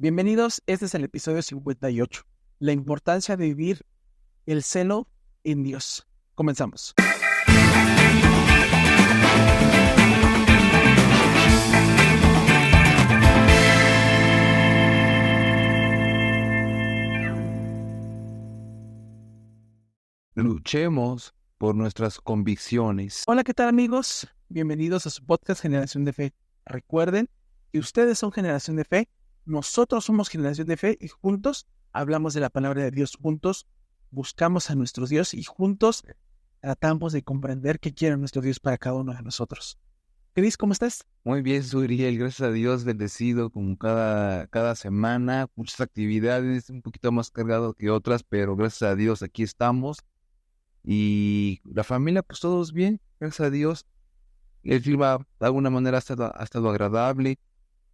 Bienvenidos, este es el episodio 58. La importancia de vivir el celo en Dios. Comenzamos. Luchemos por nuestras convicciones. Hola, ¿qué tal amigos? Bienvenidos a su podcast Generación de Fe. Recuerden que ustedes son Generación de Fe, nosotros somos Generación de Fe y juntos hablamos de la palabra de Dios, juntos buscamos a nuestro Dios y juntos tratamos de comprender qué quiere nuestro Dios para cada uno de nosotros. Cris, ¿cómo estás? Muy bien, Suriel, gracias a Dios, bendecido como cada semana, muchas actividades, un poquito más cargado que otras, pero gracias a Dios aquí estamos. Y la familia, pues todos bien, gracias a Dios. El clima de alguna manera ha estado agradable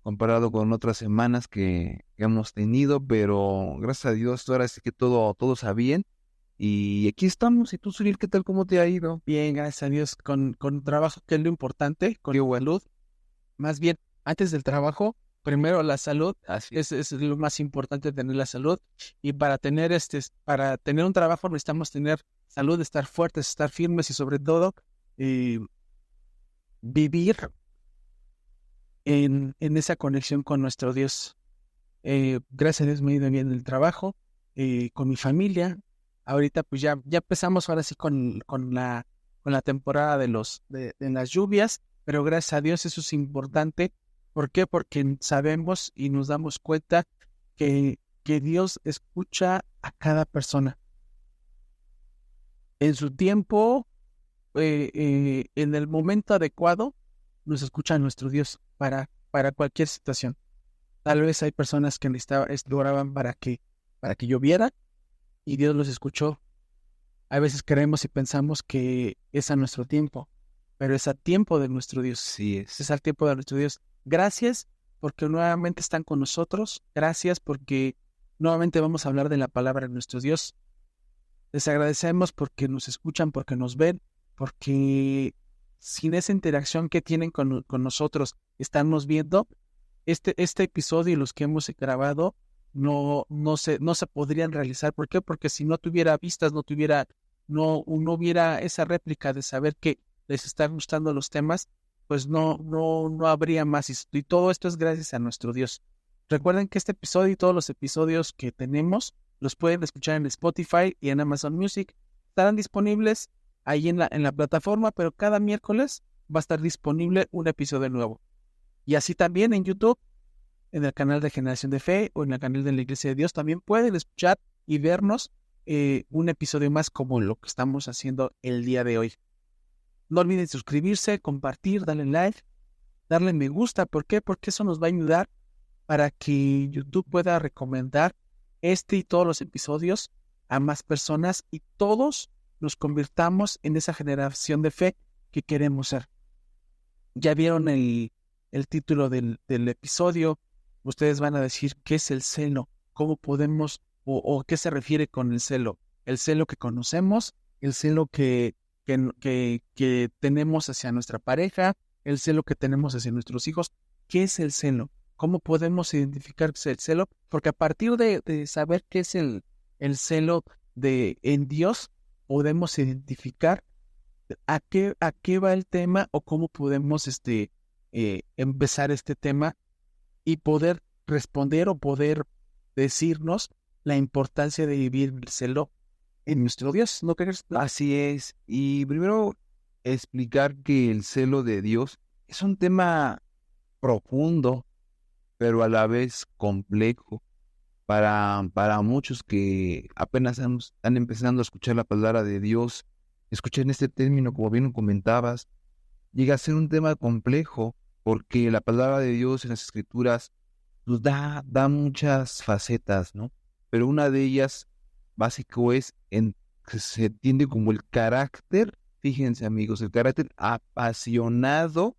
comparado con otras semanas que hemos tenido, pero gracias a Dios ahora sí que todo está bien. Y aquí estamos. ¿Y tú, Suriel, qué tal? ¿Cómo te ha ido? Bien, gracias a Dios, con trabajo, que es lo importante, con Qué bueno. salud. Más bien, antes del trabajo, primero la salud, Así es lo más importante, tener la salud. Y para tener para tener un trabajo necesitamos tener salud, estar fuertes, estar firmes y sobre todo eh, vivir en esa conexión con nuestro Dios. Gracias a Dios me ha ido bien en el trabajo, con mi familia. Ahorita pues ya empezamos ahora sí con la temporada de las lluvias, pero gracias a Dios eso es importante. ¿Por qué? Porque sabemos y nos damos cuenta que Dios escucha a cada persona. En su tiempo, en el momento adecuado, nos escucha nuestro Dios para cualquier situación. Tal vez hay personas que oraban para que lloviera y Dios los escuchó. A veces creemos y pensamos que es a nuestro tiempo, pero es a tiempo de nuestro Dios. sí es. Es al tiempo de nuestro Dios. Gracias porque nuevamente están con nosotros. Gracias porque nuevamente vamos a hablar de la palabra de nuestro Dios. Les agradecemos porque nos escuchan, porque nos ven, porque sin esa interacción que tienen con nosotros, estarnos viendo, este episodio y los que hemos grabado no se podrían realizar. ¿Por qué? Porque si no tuviera vistas, no hubiera esa réplica de saber que les están gustando los temas, pues no habría más. Y todo esto es gracias a nuestro Dios. Recuerden que este episodio y todos los episodios que tenemos los pueden escuchar en Spotify y en Amazon Music. Estarán disponibles ahí en la plataforma, pero cada miércoles va a estar disponible un episodio nuevo. Y así también en YouTube, en el canal de Generación de Fe o en el canal de la Iglesia de Dios, también pueden escuchar y vernos un episodio más como lo que estamos haciendo el día de hoy. No olviden suscribirse, compartir, darle like, darle me gusta. ¿Por qué? Porque eso nos va a ayudar para que YouTube pueda recomendar este y todos los episodios a más personas y todos nos convirtamos en esa generación de fe que queremos ser. Ya vieron el título del episodio. Ustedes van a decir qué es el celo, cómo podemos o qué se refiere con el celo. El celo que conocemos, el celo que tenemos hacia nuestra pareja, el celo que tenemos hacia nuestros hijos. ¿Qué es el celo? ¿Cómo podemos identificar qué es el celo? Porque a partir de saber qué es el celo en Dios, podemos identificar a qué va el tema o cómo podemos empezar este tema y poder responder o poder decirnos la importancia de vivir el celo en nuestro Dios. ¿No crees? Así es. Y primero explicar que el celo de Dios es un tema profundo, pero a la vez complejo para muchos que apenas están empezando a escuchar la palabra de Dios. Escuchen este término, como bien lo comentabas, llega a ser un tema complejo porque la palabra de Dios en las Escrituras nos da muchas facetas, ¿no? Pero una de ellas básico es que se entiende como el carácter, fíjense amigos, el carácter apasionado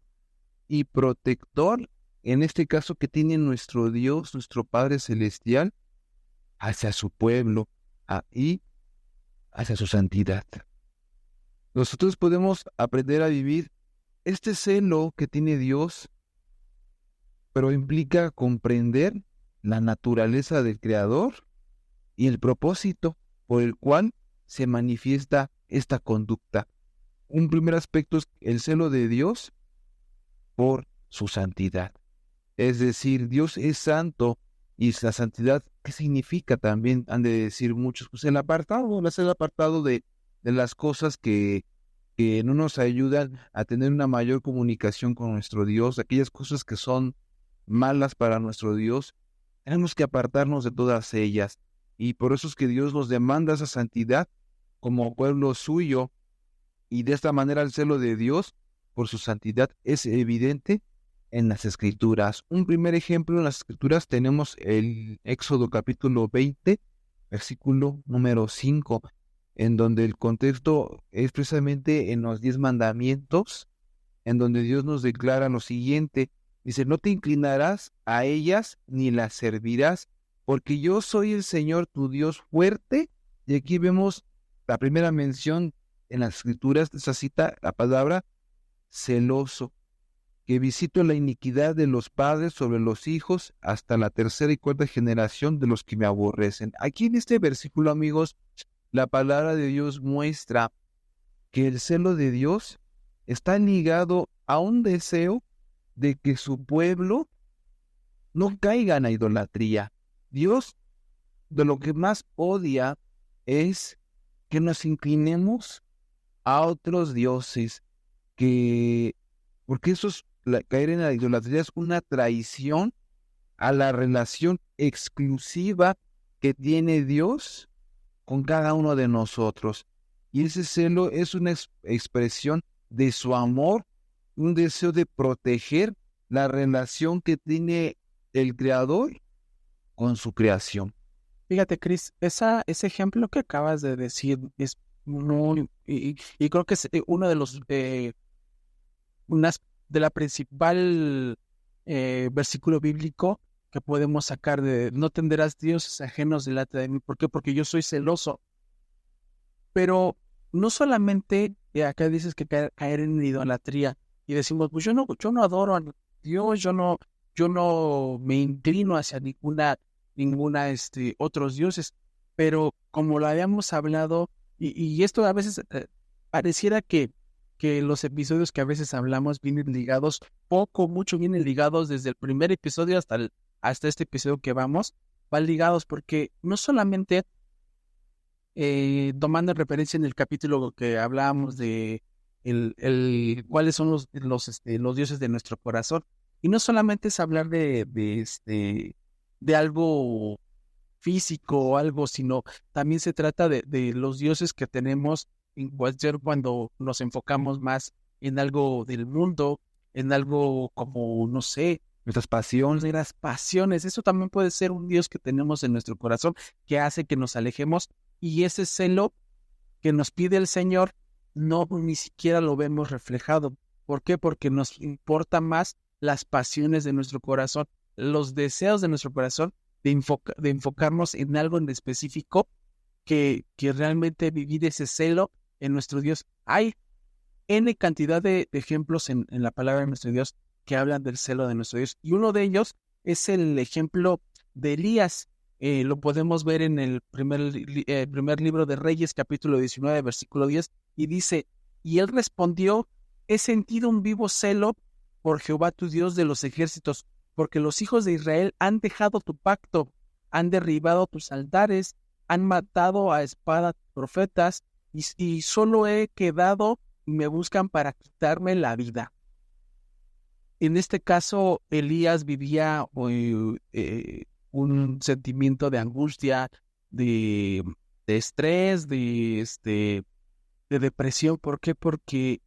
y protector, en este caso que tiene nuestro Dios, nuestro Padre Celestial, hacia su pueblo y hacia su santidad. Nosotros podemos aprender a vivir este celo que tiene Dios, pero implica comprender la naturaleza del Creador y el propósito por el cual se manifiesta esta conducta. Un primer aspecto es el celo de Dios por su santidad. Es decir, Dios es santo y la santidad, ¿qué significa también? Han de decir muchos, pues el apartado de las cosas que no nos ayudan a tener una mayor comunicación con nuestro Dios, aquellas cosas que son malas para nuestro Dios, tenemos que apartarnos de todas ellas. Y por eso es que Dios nos demanda esa santidad como pueblo suyo, y de esta manera el celo de Dios por su santidad es evidente en las Escrituras. Un primer ejemplo en las Escrituras tenemos el Éxodo capítulo 20, versículo número 5, en donde el contexto es precisamente en los 10 mandamientos, en donde Dios nos declara lo siguiente. Dice, no te inclinarás a ellas ni las servirás, porque yo soy el Señor tu Dios fuerte. Y aquí vemos la primera mención en las Escrituras de esa cita, la palabra celoso, que visito la iniquidad de los padres sobre los hijos hasta la tercera y cuarta generación de los que me aborrecen. Aquí en este versículo, amigos, la palabra de Dios muestra que el celo de Dios está ligado a un deseo de que su pueblo no caiga en la idolatría. Dios de lo que más odia es que nos inclinemos a otros dioses, porque caer en la idolatría es una traición a la relación exclusiva que tiene Dios con cada uno de nosotros. Y ese celo es una expresión de su amor, un deseo de proteger la relación que tiene el Creador con su creación. Fíjate, Cris, ese ejemplo que acabas de decir es muy, y creo que es uno de los, de la principal versículo bíblico que podemos sacar de no tendrás dioses ajenos delante de mí. ¿Por qué? Porque yo soy celoso. Pero no solamente acá dices que caer en idolatría y decimos, pues yo no adoro a Dios, yo no me inclino hacia ninguna otros dioses, pero como lo habíamos hablado, y esto a veces pareciera que los episodios que a veces hablamos vienen ligados, mucho vienen ligados desde el primer episodio hasta este episodio que van ligados, porque no solamente tomando referencia en el capítulo que hablábamos de cuáles son los dioses de nuestro corazón, y no solamente es hablar de algo físico o algo, sino también se trata de los dioses que tenemos cuando nos enfocamos más en algo del mundo, en algo como, no sé, Nuestras pasiones. las pasiones. Eso también puede ser un Dios que tenemos en nuestro corazón que hace que nos alejemos, y ese celo que nos pide el Señor no ni siquiera lo vemos reflejado. ¿Por qué? Porque nos importa más las pasiones de nuestro corazón, los deseos de nuestro corazón, de enfocarnos en algo en específico que realmente vivir ese celo en nuestro Dios. Hay N cantidad de ejemplos en la palabra de nuestro Dios que hablan del celo de nuestro Dios, y uno de ellos es el ejemplo de Elías. Lo podemos ver en el primer libro de Reyes, capítulo 19, versículo 10, y dice, y él respondió, he sentido un vivo celo por Jehová tu Dios de los ejércitos, porque los hijos de Israel han dejado tu pacto, han derribado tus altares, han matado a espada profetas, y solo he quedado y me buscan para quitarme la vida. En este caso, Elías vivía un sentimiento de angustia, de estrés, de depresión. ¿Por qué? Porque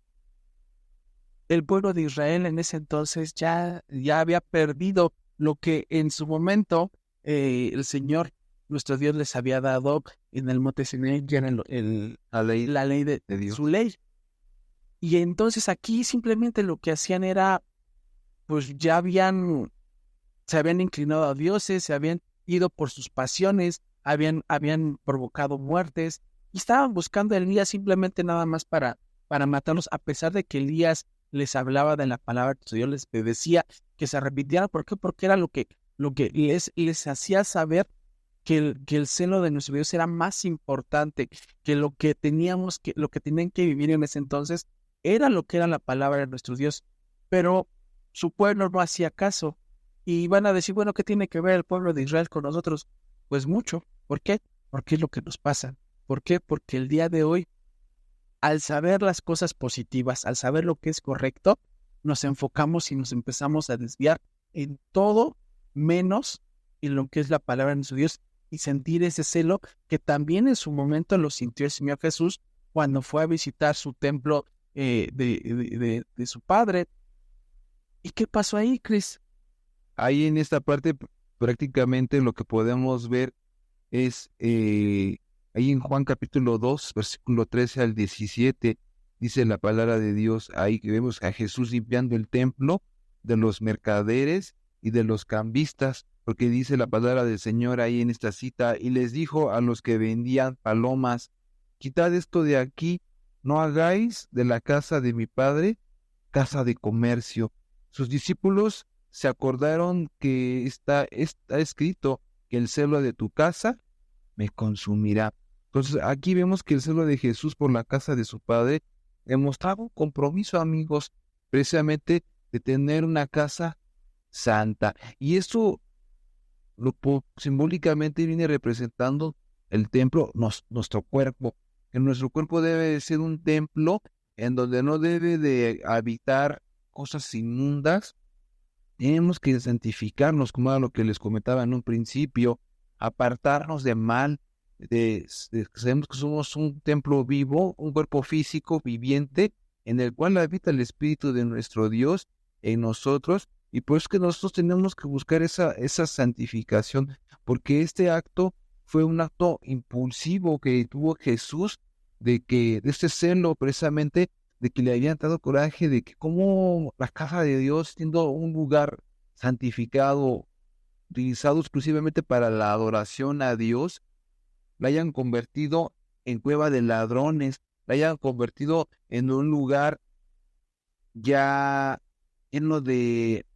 el pueblo de Israel en ese entonces ya había perdido lo que en su momento el Señor, nuestro Dios, les había dado en el monte Sinaí, que era la ley de Dios. Su ley. Y entonces aquí simplemente lo que hacían era, pues se habían inclinado a dioses, se habían ido por sus pasiones, habían provocado muertes, y estaban buscando a Elías simplemente nada más para matarlos, a pesar de que Elías les hablaba de la palabra de Dios, les decía que se arrepintieran. ¿Por qué? Porque era lo lo que les hacía saber que el celo de nuestro Dios era más importante que lo que lo que tenían que vivir en ese entonces, era lo que era la palabra de nuestro Dios. Pero su pueblo no hacía caso. Y van a decir, bueno, ¿qué tiene que ver el pueblo de Israel con nosotros? Pues mucho. ¿Por qué? Porque es lo que nos pasa. ¿Por qué? Porque el día de hoy, al saber las cosas positivas, al saber lo que es correcto, nos enfocamos y nos empezamos a desviar en todo menos en lo que es la palabra de nuestro Dios y sentir ese celo que también en su momento lo sintió el Señor Jesús cuando fue a visitar su templo de su padre. ¿Y qué pasó ahí, Chris? Ahí en esta parte prácticamente lo que podemos ver es ahí en Juan capítulo 2, versículo 13 al 17, dice la palabra de Dios, ahí que vemos a Jesús limpiando el templo de los mercaderes y de los cambistas, porque dice la palabra del Señor ahí en esta cita, y les dijo a los que vendían palomas, quitad esto de aquí, no hagáis de la casa de mi padre casa de comercio. Sus discípulos se acordaron que está escrito que el celo de tu casa me consumirá. Entonces aquí vemos que el celo de Jesús por la casa de su padre demostraba un compromiso, amigos, precisamente de tener una casa santa. Y esto simbólicamente viene representando el templo, nuestro cuerpo. Que nuestro cuerpo debe de ser un templo en donde no debe de habitar cosas inmundas. Tenemos que santificarnos, como era lo que les comentaba en un principio, apartarnos de mal, sabemos que somos un templo vivo, un cuerpo físico viviente, en el cual habita el Espíritu de nuestro Dios en nosotros, y por eso es que nosotros tenemos que buscar esa santificación, porque este acto fue un acto impulsivo que tuvo Jesús, de este celo precisamente, de que le habían dado coraje, de que como la casa de Dios, siendo un lugar santificado, utilizado exclusivamente para la adoración a Dios, la hayan convertido en cueva de ladrones, la hayan convertido en un lugar ya lleno de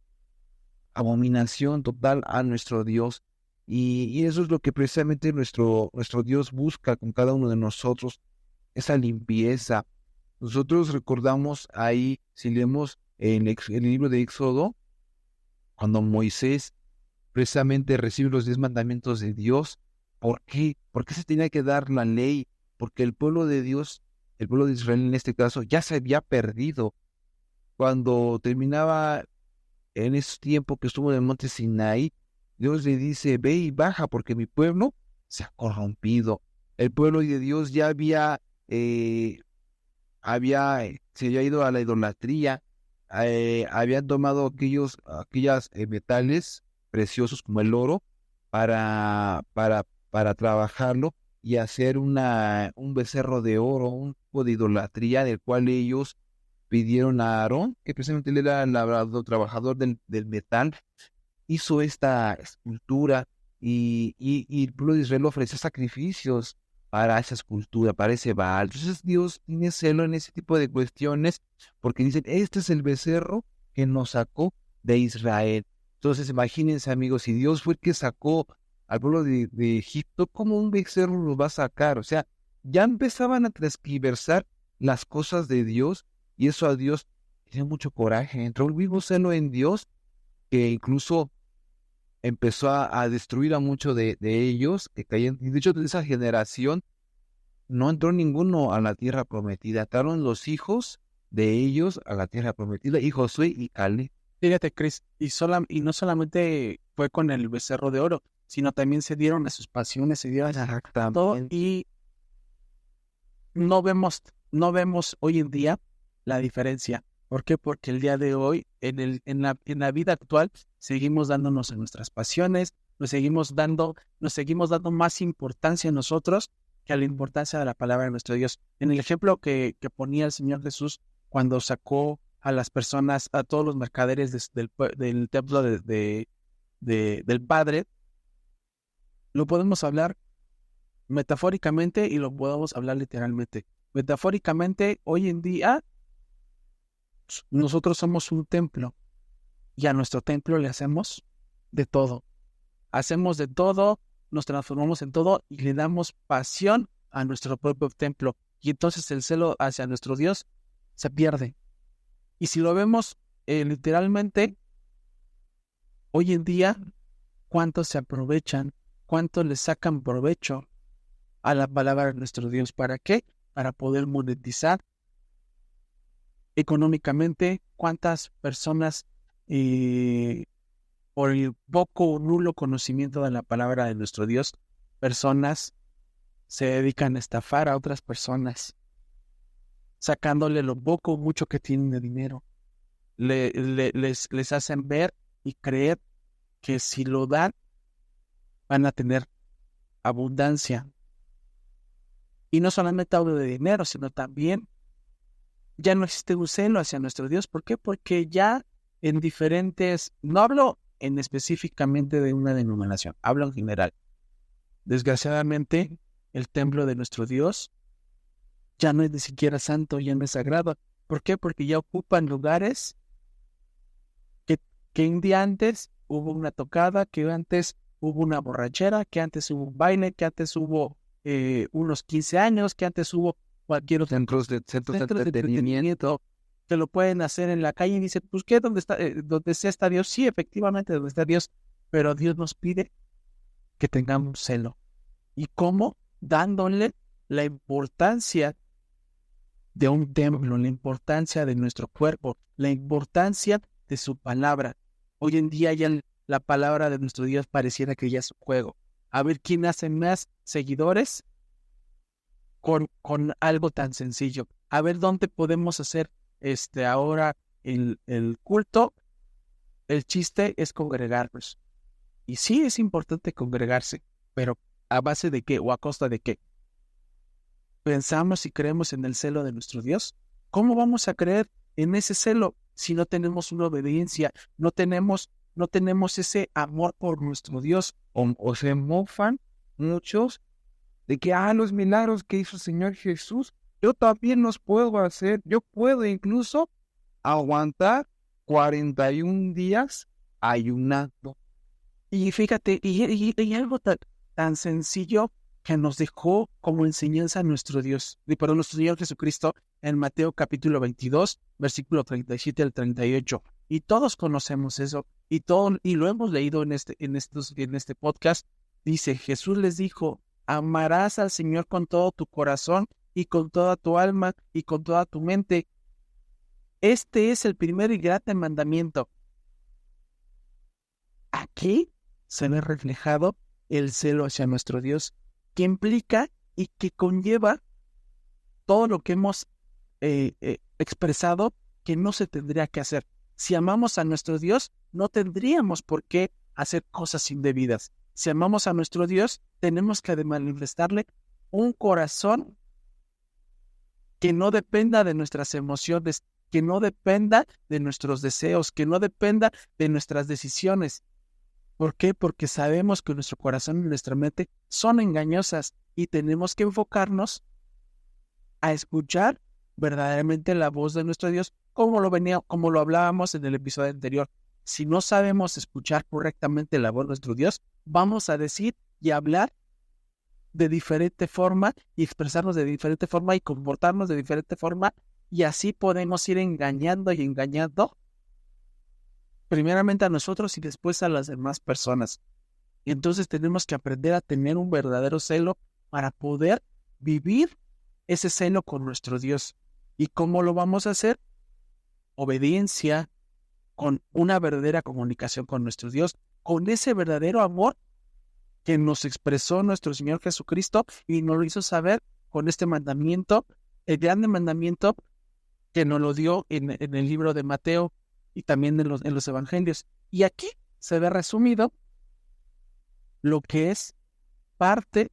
abominación total a nuestro Dios. Y eso es lo que precisamente nuestro Dios busca con cada uno de nosotros, esa limpieza. Nosotros recordamos ahí, si leemos el libro de Éxodo, cuando Moisés precisamente recibe los 10 mandamientos de Dios. ¿Por qué? ¿Por qué se tenía que dar la ley? Porque el pueblo de Dios, el pueblo de Israel en este caso, ya se había perdido. Cuando terminaba en ese tiempo que estuvo en el monte Sinaí, Dios le dice, ve y baja porque mi pueblo se ha corrompido. El pueblo de Dios ya se había ido a la idolatría, habían tomado aquellos metales preciosos como el oro para trabajarlo y hacer un becerro de oro, un tipo de idolatría del cual ellos pidieron a Aarón, que precisamente él era el labrador, trabajador del metal, hizo esta escultura y el pueblo de Israel ofreció sacrificios para esa escultura, para ese Baal. Entonces Dios tiene celo en ese tipo de cuestiones porque dicen, este es el becerro que nos sacó de Israel. Entonces imagínense, amigos, si Dios fue el que sacó al pueblo de Egipto, ¿cómo un becerro los va a sacar? O sea, ya empezaban a transquiversar las cosas de Dios y eso a Dios tiene mucho coraje. Entró el vivo celo en Dios que incluso empezó a destruir a muchos de ellos que caían. Y de hecho, de esa generación no entró ninguno a la tierra prometida. Entraron los hijos de ellos a la tierra prometida, y Josué y Caleb. Fíjate, Chris, y no solamente fue con el becerro de oro, sino también se dieron a sus pasiones, se dieron a todo, y no vemos hoy en día la diferencia. ¿Por qué? Porque el día de hoy, en la vida actual, seguimos dándonos a nuestras pasiones, nos seguimos dando más importancia a nosotros que a la importancia de la palabra de nuestro Dios. En el ejemplo que ponía el Señor Jesús cuando sacó a las personas, a todos los mercaderes del templo del Padre, lo podemos hablar metafóricamente y lo podemos hablar literalmente. Metafóricamente, hoy en día, nosotros somos un templo y a nuestro templo le hacemos de todo. hacemos de todo, nos transformamos en todo y le damos pasión a nuestro propio templo. Y entonces el celo hacia nuestro Dios se pierde. Y si lo vemos literalmente, hoy en día, ¿cuántos se aprovechan? ¿Cuántos le sacan provecho a la palabra de nuestro Dios? ¿Para qué? Para poder monetizar económicamente. ¿Cuántas personas por el poco o nulo conocimiento de la palabra de nuestro Dios, personas se dedican a estafar a otras personas, sacándole lo poco o mucho que tienen de dinero? Les hacen ver y creer que si lo dan, van a tener abundancia. Y no solamente hablo de dinero, sino también ya no existe un celo hacia nuestro Dios. ¿Por qué? Porque ya en diferentes, no hablo en específicamente de una denominación, hablo en general. Desgraciadamente, el templo de nuestro Dios ya no es ni siquiera santo, ya no es sagrado. ¿Por qué? Porque ya ocupan lugares que un día antes hubo una tocada, que antes hubo una borrachera, que antes hubo un baile, que antes hubo unos 15 años, que antes hubo cualquier otro Centros de entretenimiento, que lo pueden hacer en la calle y dicen, pues ¿qué? ¿Dónde está, dónde está Dios? Sí, efectivamente, donde está Dios, pero Dios nos pide que tengamos celo. ¿Y cómo? Dándole la importancia de un templo, la importancia de nuestro cuerpo, la importancia de su palabra. Hoy en día ya la palabra de nuestro Dios pareciera que ya es un juego. A ver quién hace más seguidores con algo tan sencillo. A ver dónde podemos hacer ahora el culto. El chiste es congregarnos. Y sí es importante congregarse, pero ¿a base de qué o a costa de qué? ¿Pensamos y creemos en el celo de nuestro Dios? ¿Cómo vamos a creer en ese celo si no tenemos una obediencia, no tenemos ese amor por nuestro Dios? O se mofan muchos de que, los milagros que hizo el Señor Jesús, yo también los puedo hacer. Yo puedo incluso aguantar 41 días ayunando. Y fíjate, y algo tan sencillo que nos dejó como enseñanza nuestro Dios, perdón, nuestro Señor Jesucristo, en Mateo capítulo 22, versículo 37 al 38. Y todos conocemos eso, y lo hemos leído en este podcast. Dice, Jesús les dijo, amarás al Señor con todo tu corazón, y con toda tu alma, y con toda tu mente. Este es el primer y grande mandamiento. Aquí se ve reflejado el celo hacia nuestro Dios, que implica y que conlleva todo lo que hemos expresado que no se tendría que hacer. Si amamos a nuestro Dios, no tendríamos por qué hacer cosas indebidas. Si amamos a nuestro Dios, tenemos que manifestarle un corazón que no dependa de nuestras emociones, que no dependa de nuestros deseos, que no dependa de nuestras decisiones. ¿Por qué? Porque sabemos que nuestro corazón y nuestra mente son engañosas y tenemos que enfocarnos a escuchar verdaderamente la voz de nuestro Dios, como lo hablábamos en el episodio anterior. Si no sabemos escuchar correctamente la voz de nuestro Dios, vamos a decir y hablar de diferente forma y expresarnos de diferente forma y comportarnos de diferente forma, y así podemos ir engañando y engañando primeramente a nosotros y después a las demás personas. Y entonces tenemos que aprender a tener un verdadero celo para poder vivir ese celo con nuestro Dios. ¿Y cómo lo vamos a hacer? Obediencia, con una verdadera comunicación con nuestro Dios, con ese verdadero amor que nos expresó nuestro Señor Jesucristo y nos lo hizo saber con este mandamiento, el grande mandamiento que nos lo dio en el libro de Mateo y también en los evangelios. Y aquí se ve resumido lo que es parte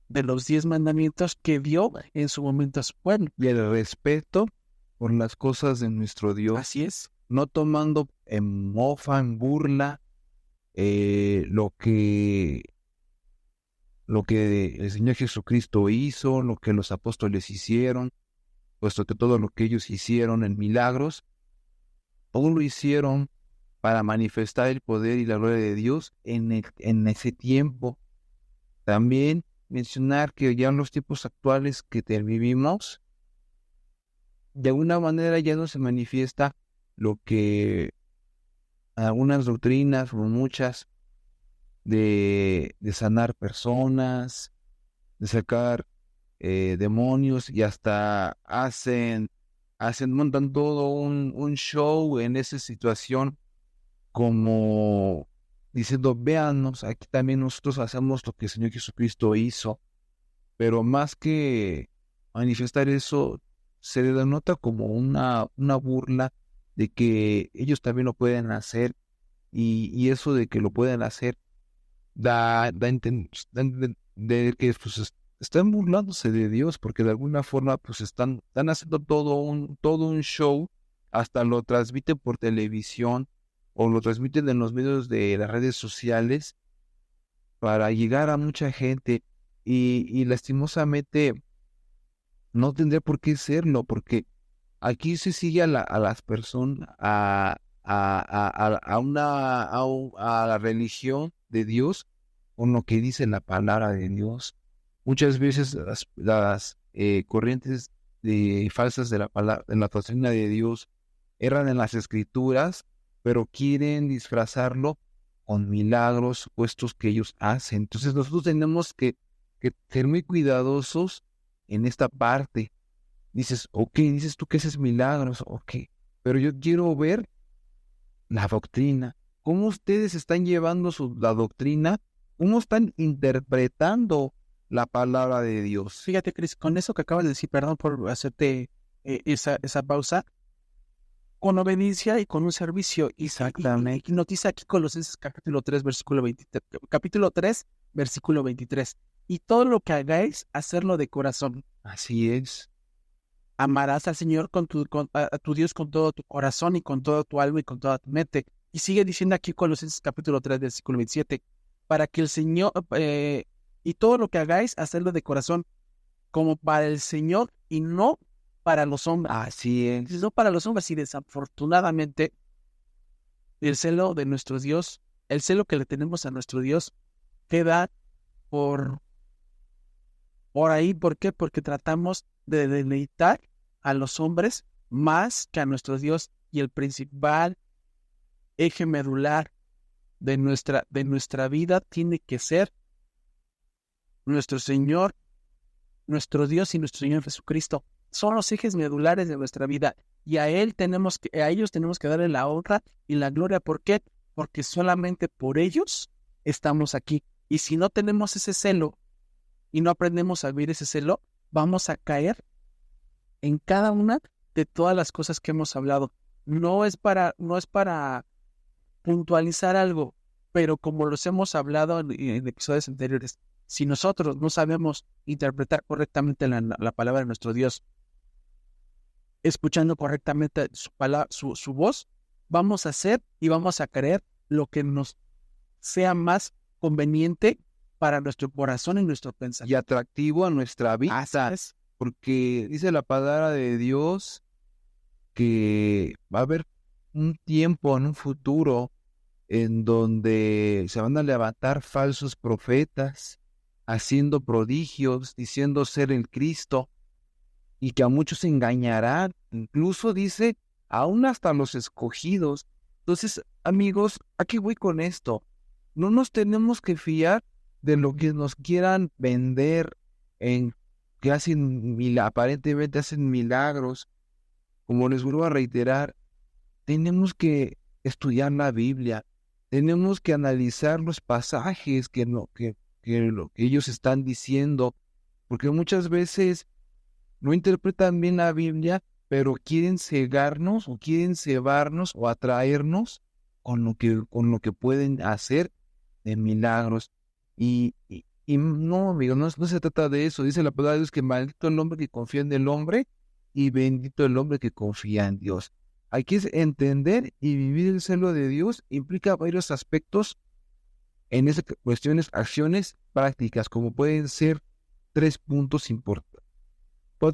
de los 10 mandamientos que dio en su momento a su pueblo. Y el respeto por las cosas de nuestro Dios. Así es. No tomando en mofa, en burla, lo que el Señor Jesucristo hizo, lo que los apóstoles hicieron, puesto que todo lo que ellos hicieron en milagros, todo lo hicieron para manifestar el poder y la gloria de Dios en ese tiempo. También mencionar que ya en los tiempos actuales que vivimos, de alguna manera ya no se manifiesta lo que algunas doctrinas o muchas de sanar personas, de sacar demonios, y hasta montan todo un show en esa situación, como diciendo, véanos, aquí también nosotros hacemos lo que el Señor Jesucristo hizo. Pero más que manifestar eso, se le denota como una burla de que ellos también lo pueden hacer, y eso de que lo pueden hacer da a entender que pues, están burlándose de Dios, porque de alguna forma pues están haciendo todo un show, hasta lo transmiten por televisión o lo transmiten en los medios de las redes sociales para llegar a mucha gente, y lastimosamente no tendría por qué serlo, porque aquí se sigue a las personas, a la religión de Dios con lo que dice la palabra de Dios. Muchas veces las corrientes falsas de la doctrina de Dios erran en las escrituras, pero quieren disfrazarlo con milagros supuestos que ellos hacen. Entonces nosotros tenemos que ser muy cuidadosos en esta parte. Dices tú que haces milagros, pero yo quiero ver la doctrina. ¿Cómo ustedes están llevando la doctrina? ¿Cómo están interpretando la palabra de Dios? Fíjate, Cris, con eso que acabas de decir, perdón por hacerte esa pausa, con obediencia y con un servicio. Exactamente. Y nos dice aquí Colosenses capítulo 3, versículo 23, capítulo 3, versículo 23. Y todo lo que hagáis, hacerlo de corazón. Así es. Amarás al Señor a tu Dios con todo tu corazón y con toda tu alma y con toda tu mente. Y sigue diciendo aquí Colosenses capítulo 3, versículo 27. Para que el Señor, y todo lo que hagáis, hacerlo de corazón, como para el Señor y no para los hombres. Así es. No para los hombres, y desafortunadamente el celo de nuestro Dios, el celo que le tenemos a nuestro Dios, queda por ahí. ¿Por qué? Porque tratamos de deleitar a los hombres más que a nuestro Dios, y el principal eje medular de nuestra vida tiene que ser nuestro Señor, nuestro Dios y nuestro Señor Jesucristo. Son los ejes medulares de nuestra vida, y a ellos tenemos que darle la honra y la gloria. ¿Por qué? Porque solamente por ellos estamos aquí. Y si no tenemos ese celo y no aprendemos a vivir ese celo, vamos a caer en cada una de todas las cosas que hemos hablado. No es para puntualizar algo, pero como los hemos hablado en episodios anteriores, si nosotros no sabemos interpretar correctamente la palabra de nuestro Dios, escuchando correctamente su voz, vamos a hacer y vamos a creer lo que nos sea más conveniente para nuestro corazón y nuestro pensamiento. Y atractivo a nuestra vida. Así es. Porque dice la palabra de Dios que va a haber un tiempo en un futuro en donde se van a levantar falsos profetas haciendo prodigios, diciendo ser el Cristo, y que a muchos engañarán, incluso dice, aún hasta los escogidos. Entonces, amigos, ¿a qué voy con esto? No nos tenemos que fiar de lo que nos quieran vender, en que aparentemente hacen milagros. Como les vuelvo a reiterar, tenemos que estudiar la Biblia, tenemos que analizar los pasajes que lo que ellos están diciendo, porque muchas veces no interpretan bien la Biblia, pero quieren cegarnos o quieren cebarnos o atraernos con lo que pueden hacer de milagros. Y no, amigo, no se trata de eso. Dice la palabra de Dios que maldito el hombre que confía en el hombre y bendito el hombre que confía en Dios. Hay que entender y vivir el celo de Dios. Implica varios aspectos en esas cuestiones, acciones prácticas, como pueden ser 4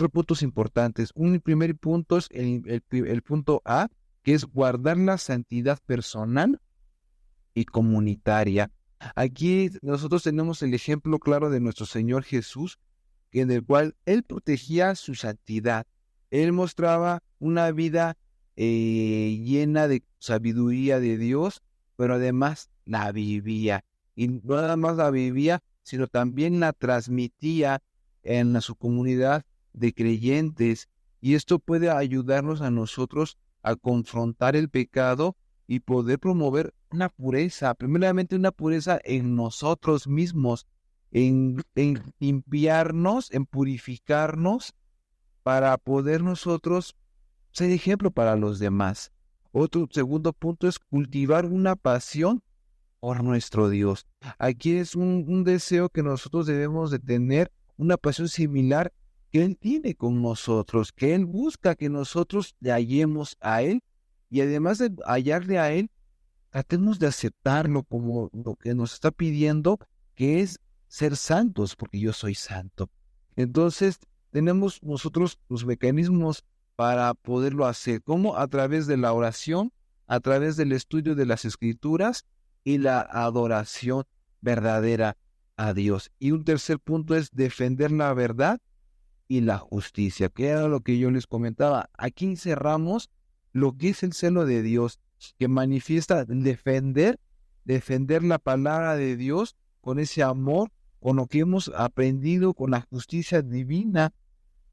puntos importantes. Un primer punto es el punto A, que es guardar la santidad personal y comunitaria. Aquí nosotros tenemos el ejemplo claro de nuestro Señor Jesús, en el cual Él protegía su santidad. Él mostraba una vida llena de sabiduría de Dios, pero además la vivía. Y no nada más la vivía, sino también la transmitía en su comunidad de creyentes. Y esto puede ayudarnos a nosotros a confrontar el pecado y poder promover una pureza, primeramente una pureza en nosotros mismos, en limpiarnos, en purificarnos, para poder nosotros ser ejemplo para los demás. Otro segundo punto es cultivar una pasión por nuestro Dios. Aquí es un deseo que nosotros debemos de tener, una pasión similar que Él tiene con nosotros, que Él busca que nosotros le hallemos a Él, y además de hallarle a Él, tratemos de aceptarlo como lo que nos está pidiendo, que es ser santos, porque yo soy santo. Entonces, tenemos nosotros los mecanismos para poderlo hacer, como a través de la oración, a través del estudio de las Escrituras y la adoración verdadera a Dios. Y un tercer punto es defender la verdad y la justicia, que era lo que yo les comentaba. Aquí encerramos lo que es el celo de Dios, que manifiesta defender la palabra de Dios con ese amor, con lo que hemos aprendido, con la justicia divina,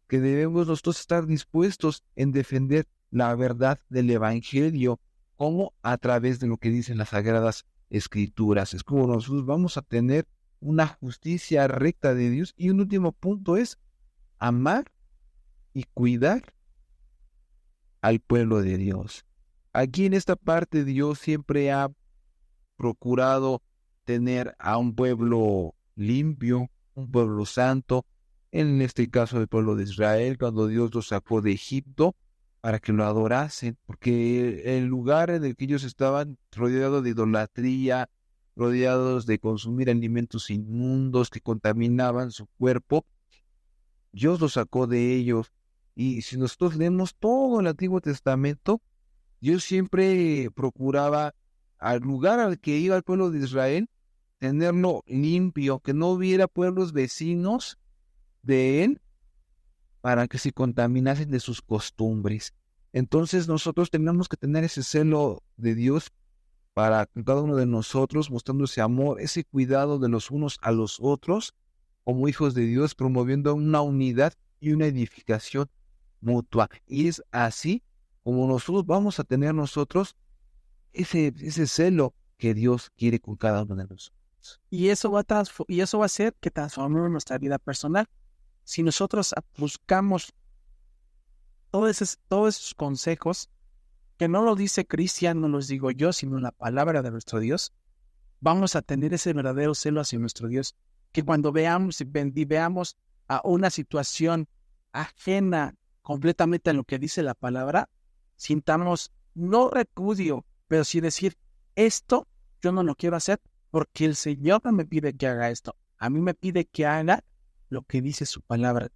que debemos nosotros estar dispuestos en defender la verdad del Evangelio, como a través de lo que dicen las Sagradas Escrituras. Es como nosotros vamos a tener una justicia recta de Dios. Y un último punto es amar y cuidar al pueblo de Dios. Aquí en esta parte Dios siempre ha procurado tener a un pueblo limpio, un pueblo santo, en este caso el pueblo de Israel, cuando Dios los sacó de Egipto para que lo adorasen, porque el lugar en el que ellos estaban rodeados de idolatría, rodeados de consumir alimentos inmundos que contaminaban su cuerpo, Dios los sacó de ellos. Y si nosotros leemos todo el Antiguo Testamento, Dios siempre procuraba al lugar al que iba el pueblo de Israel, tenerlo limpio, que no hubiera pueblos vecinos de él para que se contaminasen de sus costumbres. Entonces nosotros tenemos que tener ese celo de Dios para cada uno de nosotros, mostrando ese amor, ese cuidado de los unos a los otros, como hijos de Dios, promoviendo una unidad y una edificación mutua. Y es así como nosotros vamos a tener nosotros ese celo que Dios quiere con cada uno de nosotros. Y eso va a hacer que transformemos nuestra vida personal. Si nosotros buscamos todos esos consejos, que no lo dice Cristian, no los digo yo, sino la palabra de nuestro Dios, vamos a tener ese verdadero celo hacia nuestro Dios, que cuando veamos a una situación ajena completamente a lo que dice la palabra, sintamos no repudio, pero sí decir, esto yo no lo quiero hacer porque el Señor no me pide que haga esto, a mí me pide que haga lo que dice su palabra.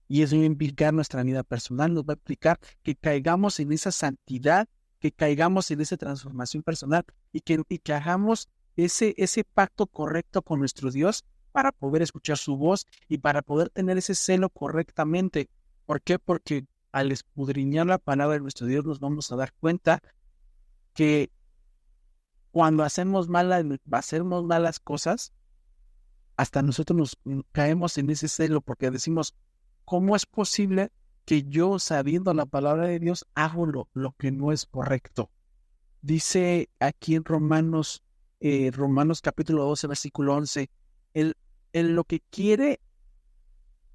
Y eso va a implicar nuestra vida personal, nos va a implicar que caigamos en esa santidad, que caigamos en esa transformación personal y que hagamos ese pacto correcto con nuestro Dios para poder escuchar su voz y para poder tener ese celo correctamente. ¿Por qué? Porque al escudriñar la palabra de nuestro Dios nos vamos a dar cuenta que cuando hacemos malas cosas, hasta nosotros nos caemos en ese celo porque decimos, ¿cómo es posible que yo, sabiendo la palabra de Dios, hago lo que no es correcto? Dice aquí en Romanos capítulo 12, versículo 11, el lo que quiere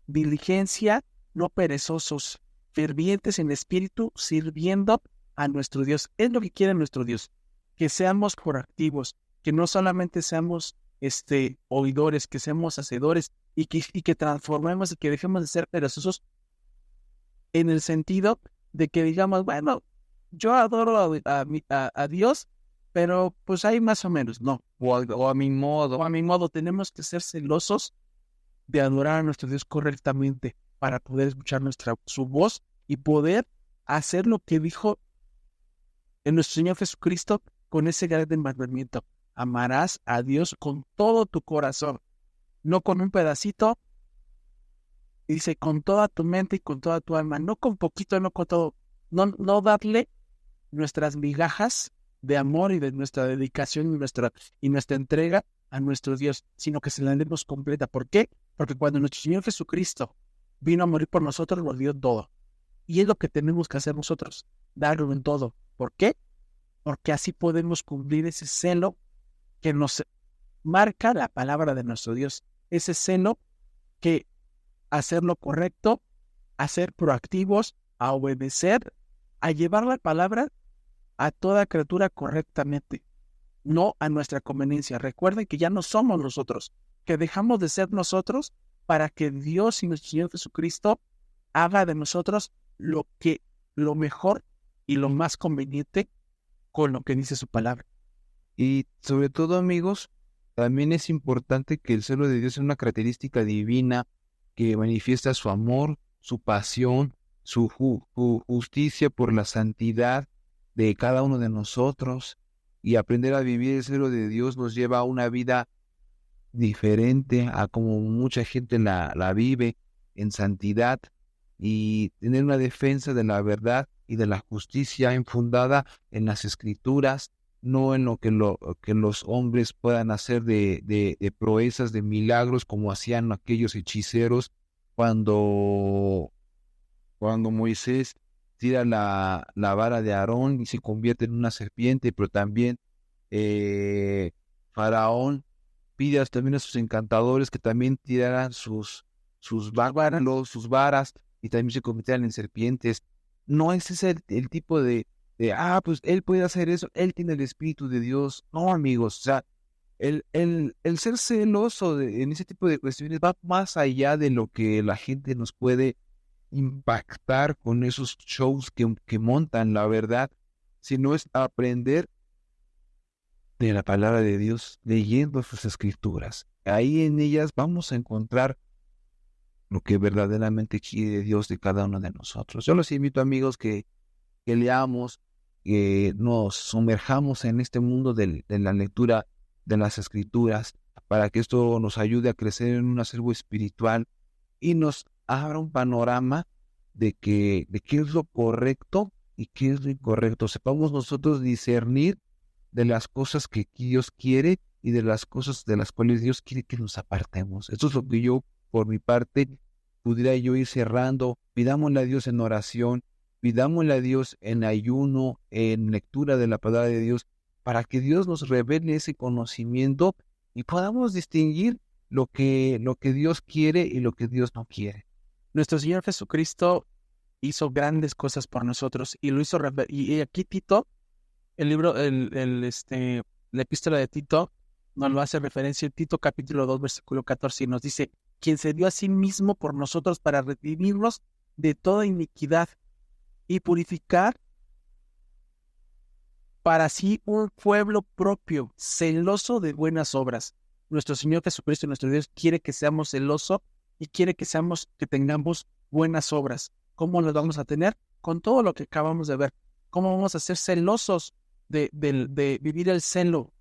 diligencia, no perezosos, fervientes en espíritu, sirviendo a nuestro Dios. Es lo que quiere nuestro Dios, que seamos proactivos, que no solamente seamos oidores, que seamos hacedores y que transformemos y que dejemos de ser perezosos en el sentido de que digamos, bueno, yo adoro a Dios, pero pues hay más o menos, no, o a mi modo, tenemos que ser celosos de adorar a nuestro Dios correctamente para poder escuchar su voz y poder hacer lo que dijo en nuestro Señor Jesucristo con ese gran mandamiento. Amarás a Dios con todo tu corazón, no con un pedacito. Dice, con toda tu mente y con toda tu alma, no con poquito, no con todo. No darle nuestras migajas de amor y de nuestra dedicación y nuestra entrega a nuestro Dios, sino que se la demos completa. ¿Por qué? Porque cuando nuestro Señor Jesucristo vino a morir por nosotros, lo dio todo. Y es lo que tenemos que hacer nosotros, darlo en todo. ¿Por qué? Porque así podemos cumplir ese celo que nos marca la palabra de nuestro Dios. Ese celo que hacer lo correcto, a ser proactivos, a obedecer, a llevar la palabra a toda criatura correctamente, no a nuestra conveniencia. Recuerden que ya no somos nosotros, que dejamos de ser nosotros para que Dios y nuestro Señor Jesucristo haga de nosotros lo mejor y lo más conveniente con lo que dice su palabra. Y sobre todo, amigos, también es importante que el celo de Dios es una característica divina que manifiesta su amor, su pasión, su justicia por la santidad de cada uno de nosotros. Y aprender a vivir el celo de Dios nos lleva a una vida diferente a como mucha gente la vive, en santidad, y tener una defensa de la verdad y de la justicia enfundada en las Escrituras, no en lo que los hombres puedan hacer de proezas, de milagros, como hacían aquellos hechiceros cuando Moisés tira la vara de Aarón y se convierte en una serpiente, pero también Faraón pide también a sus encantadores que también tiraran sus varas y también se convirtieran en serpientes. No es ese el tipo de pues él puede hacer eso, él tiene el Espíritu de Dios. No, amigos, o sea, el ser celoso en ese tipo de cuestiones va más allá de lo que la gente nos puede impactar con esos shows que montan, la verdad, sino es aprender de la palabra de Dios, leyendo sus Escrituras. Ahí en ellas vamos a encontrar lo que verdaderamente quiere Dios de cada uno de nosotros. Yo los invito, amigos, que leamos, que nos sumerjamos en este mundo de la lectura de las Escrituras, para que esto nos ayude a crecer en un acervo espiritual y nos abra un panorama de qué es lo correcto y qué es lo incorrecto. Sepamos nosotros discernir de las cosas que Dios quiere y de las cosas de las cuales Dios quiere que nos apartemos. Esto es lo que yo, por mi parte, pudiera yo ir cerrando. Pidámosle a Dios en oración, pidámosle a Dios en ayuno, en lectura de la palabra de Dios, para que Dios nos revele ese conocimiento y podamos distinguir lo que Dios quiere y lo que Dios no quiere. Nuestro Señor Jesucristo hizo grandes cosas por nosotros y lo hizo. Y aquí Tito, el libro, la epístola de Tito, nos lo hace referencia en Tito capítulo 2, versículo 14, y nos dice: quien se dio a sí mismo por nosotros para redimirnos de toda iniquidad y purificar para sí un pueblo propio, celoso de buenas obras. Nuestro Señor Jesucristo, nuestro Dios, quiere que seamos celosos y quiere que tengamos buenas obras. ¿Cómo las vamos a tener? Con todo lo que acabamos de ver. ¿Cómo vamos a ser celosos de vivir el celo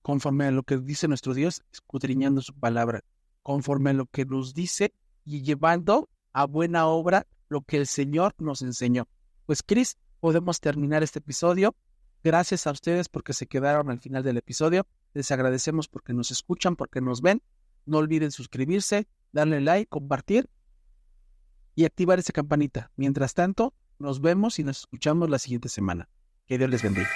conforme a lo que dice nuestro Dios, escudriñando su palabra, conforme a lo que nos dice y llevando a buena obra lo que el Señor nos enseñó? Pues, Cris, podemos terminar este episodio. Gracias a ustedes porque se quedaron al final del episodio. Les agradecemos porque nos escuchan, porque nos ven. No olviden suscribirse, darle like, compartir y activar esa campanita. Mientras tanto, nos vemos y nos escuchamos la siguiente semana. Que Dios les bendiga.